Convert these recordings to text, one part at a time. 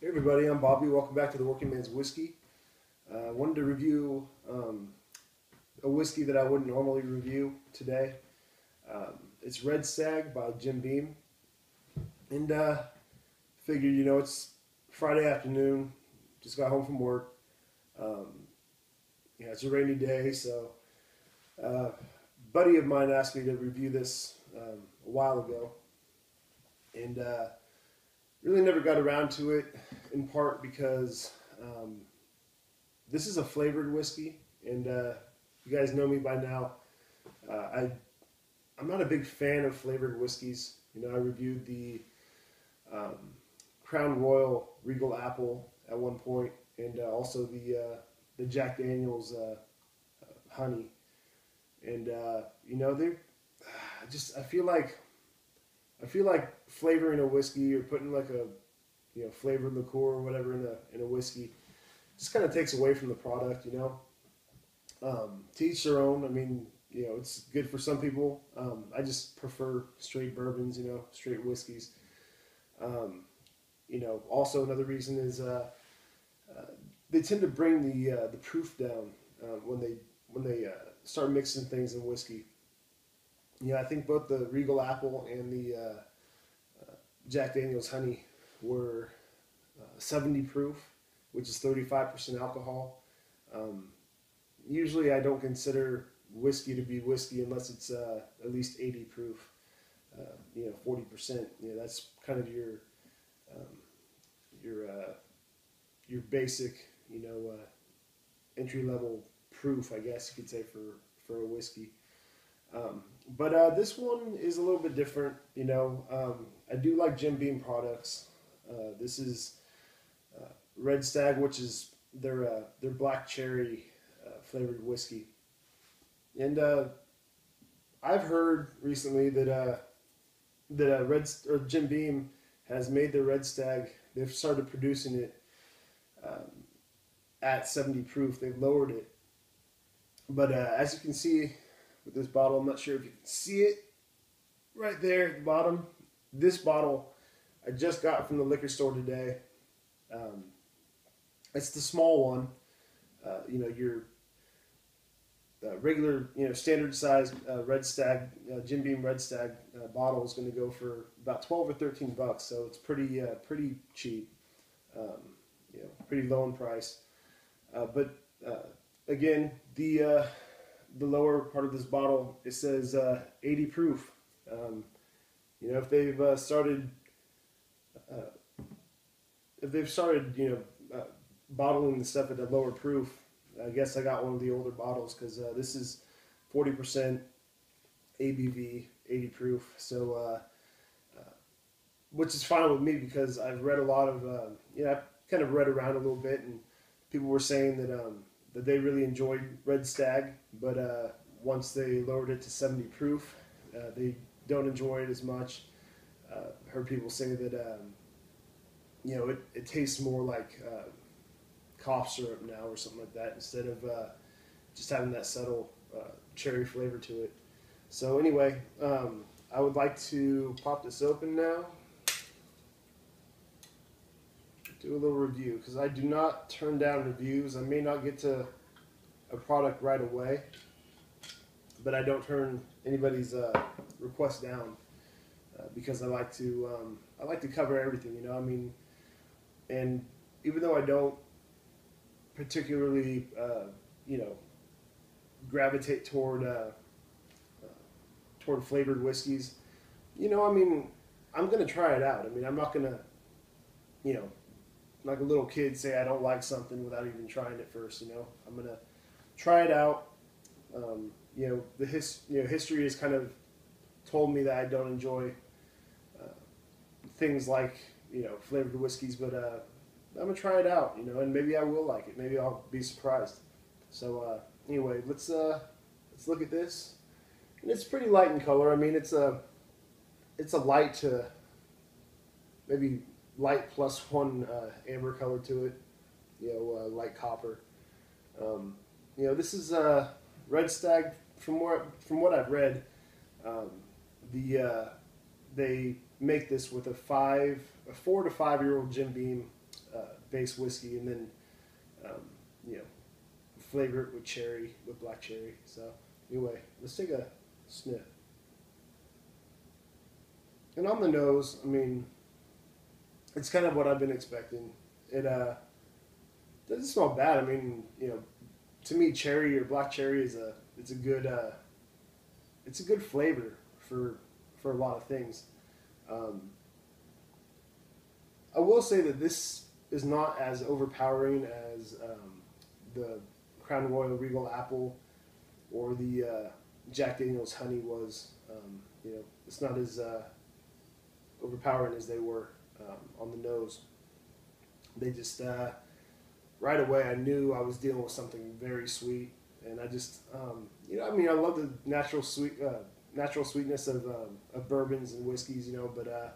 Hey everybody, I'm Bobby. Welcome back to the Working Man's Whiskey. I wanted to review a whiskey that I wouldn't normally review today. It's Red Stag by Jim Beam. And figured, it's Friday afternoon, just got home from work. It's a rainy day, so a buddy of mine asked me to review this a while ago. And really never got around to it, in part because this is a flavored whiskey, and you guys know me by now. I'm not a big fan of flavored whiskeys. I reviewed the Crown Royal Regal Apple at one point, and also the Jack Daniel's Honey, and they I feel like flavoring a whiskey or putting like a flavored liqueur or whatever in a whiskey just kind of takes away from the product. To each their own. I mean, it's good for some people. I just prefer straight bourbons, straight whiskeys. Also another reason is they tend to bring the proof down when they start mixing things in whiskey. I think both the Regal Apple and the Jack Daniel's Honey were 70 proof, which is 35% alcohol. Usually I don't consider whiskey to be whiskey unless it's at least 80 proof, 40%. That's kind of your basic, entry level proof, I guess you could say, for a whiskey. But this one is a little bit different. I do like Jim Beam products. This is Red Stag, which is their black cherry flavored whiskey. And I've heard recently that Jim Beam has made the Red Stag. They've started producing it at 70 proof. They've lowered it, but as you can see with this bottle, I'm not sure if you can see it right there at the bottom. This bottle I just got from the liquor store today. It's the small one. Your regular, standard size Red Stag, Jim Beam Red Stag bottle is going to go for about 12 or 13 bucks. So it's pretty cheap. Pretty low in price. But again, the lower part of this bottle, it says 80 proof. If they've started bottling the stuff at a lower proof, I guess I got one of the older bottles, because this is 40% ABV, 80 proof. So which is fine with me, because I've read a lot of I've kind of read around a little bit, and people were saying that they really enjoyed Red Stag, but once they lowered it to 70 proof, they don't enjoy it as much. Heard people say that it tastes more like cough syrup now or something like that, instead of just having that subtle cherry flavor to it. So anyway, I would like to pop this open now, do a little review, because I do not turn down reviews. I may not get to a product right away, but I don't turn anybody's request down, because I like to cover everything. And even though I don't particularly gravitate toward flavored whiskeys, I'm gonna try it out. I'm not gonna like a little kid say I don't like something without even trying it first. I'm gonna try it out. History has kind of told me that I don't enjoy things like flavored whiskeys, but I'm gonna try it out. And maybe I will like it. Maybe I'll be surprised. So anyway, let's look at this. And it's pretty light in color. It's a light to maybe light +1 amber color to it. Light copper. This is Red Stag. From what I've read, they make this with a 4 to 5 year old Jim Beam base whiskey, and then you know, flavor it with cherry, with black cherry. So anyway, let's take a sniff. And on the nose, I mean, it's kind of what I've been expecting. It doesn't smell bad. I mean, you know, to me, cherry or black cherry is a good flavor for a lot of things. I will say that this is not as overpowering as the Crown Royal Regal Apple or the Jack Daniel's Honey was. You know, it's not as overpowering as they were on the nose. They just right away I knew I was dealing with something very sweet, and I just you know, I mean, I love the natural sweetness of bourbons and whiskeys, you know, but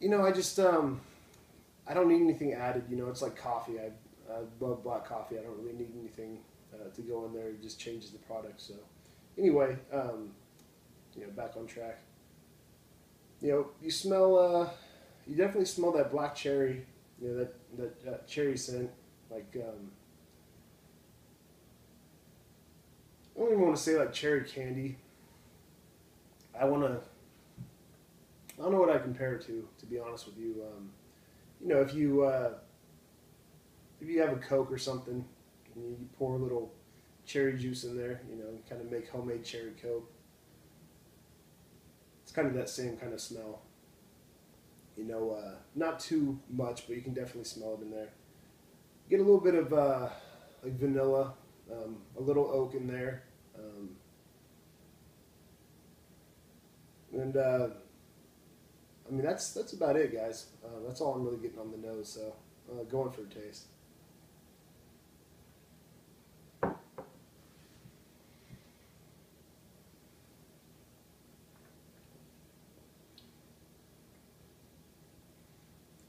you know, I just I don't need anything added. You know, it's like coffee. I love black coffee. I don't really need anything to go in there. It just changes the product. So anyway, you know, back on track. You know, you smell. You definitely smell that black cherry. You know, that cherry scent. Like I don't even want to say like cherry candy. I don't know what I compare it to be honest with you. You know, if you have a Coke or something, and you pour a little cherry juice in there, you know, kind of make homemade cherry Coke. It's kind of that same kind of smell. You know, not too much, but you can definitely smell it in there. Get a little bit of like vanilla, a little oak in there, and I mean that's about it, guys. That's all I'm really getting on the nose. So going for a taste.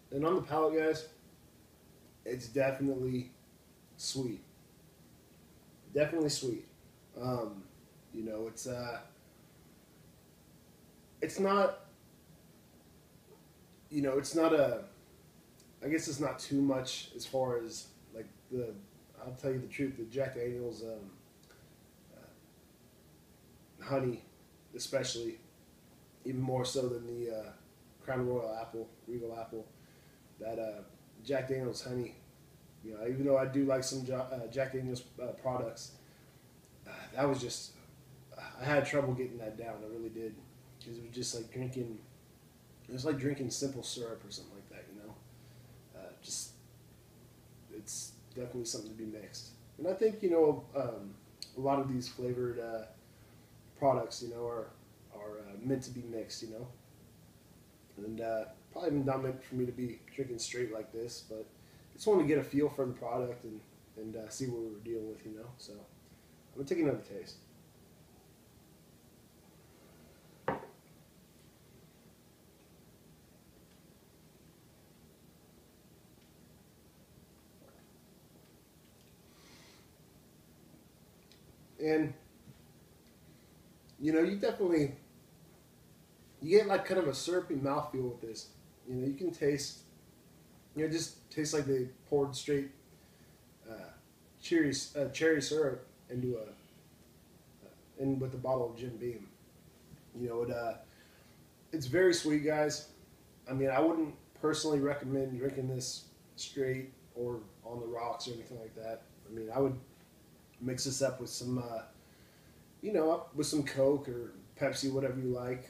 And on the palate, guys, it's definitely sweet. Definitely sweet. You know, it's not. You know, it's not a. I guess it's not too much as far as like the. I'll tell you the truth. The Jack Daniel's honey, especially, even more so than the Crown Royal Apple, Regal Apple. That Jack Daniel's honey, you know, even though I do like some Jack Daniel's products, that was just, I had trouble getting that down. I really did, because it was just like drinking, it was like drinking simple syrup or something like that, you know. Just, it's definitely something to be mixed. And I think, you know, a lot of these flavored products, you know, are meant to be mixed, you know. And probably not meant for me to be drinking straight like this, but I just want to get a feel for the product and see what we were dealing with, you know. So I'm gonna take another taste. And you know, you get like kind of a syrupy mouthfeel with this. You know, you can taste, you know, just tastes like they poured straight cherry syrup into in with a bottle of Jim Beam. You know, it's very sweet, guys. I mean, I wouldn't personally recommend drinking this straight or on the rocks or anything like that. I mean, I would mix this up with some, you know, with some Coke or Pepsi, whatever you like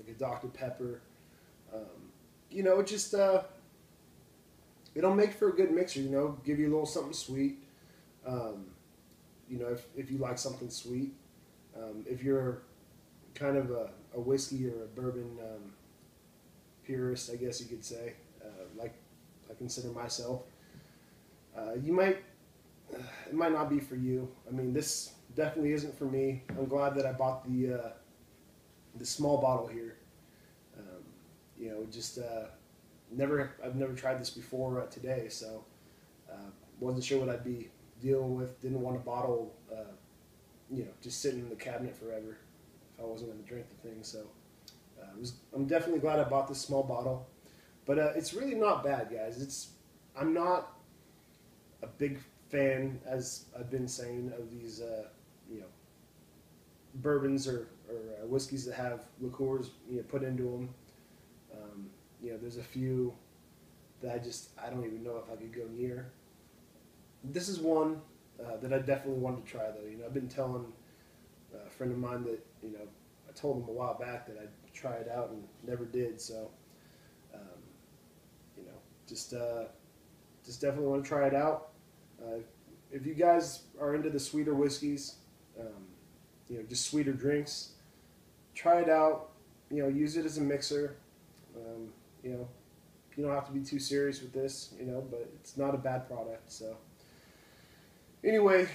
a Dr. Pepper. You know, it just it'll make for a good mixer. You know, give you a little something sweet. You know, if you like something sweet, if you're kind of a whiskey or a bourbon purist, I guess you could say, like I consider myself, you might. It might not be for you. I mean, this definitely isn't for me. I'm glad that I bought the small bottle here. You know, just I've never tried this before today, so wasn't sure what I'd be dealing with. Didn't want a bottle, you know, just sitting in the cabinet forever if I wasn't going to drink the thing. So I'm definitely glad I bought this small bottle. But it's really not bad, guys. I'm not a big fan, as I've been saying, of these you know, bourbons or whiskeys that have liqueurs, you know, put into them. You know, there's a few that I don't even know if I could go near. This is one that I definitely wanted to try, though. You know, I've been telling a friend of mine that, you know, I told him a while back that I'd try it out and never did. So, you know, just definitely want to try it out. If you guys are into the sweeter whiskeys, you know, just sweeter drinks, try it out. You know, use it as a mixer. You know, you don't have to be too serious with this, you know, but it's not a bad product. So anyway,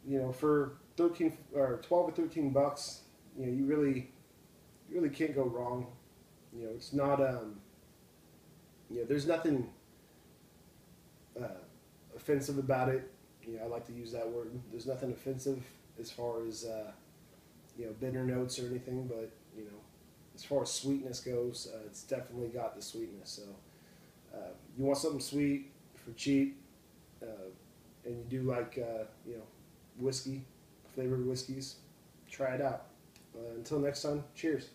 you know, for 13 or 12 or 13 bucks, you know, you really can't go wrong. You know, it's not you know, there's nothing offensive about it. You know, I like to use that word. There's nothing offensive as far as you know, bitter notes or anything, but you know, as far as sweetness goes, it's definitely got the sweetness. So you want something sweet for cheap, and you do like you know, whiskey, flavored whiskeys, try it out. Until next time, cheers.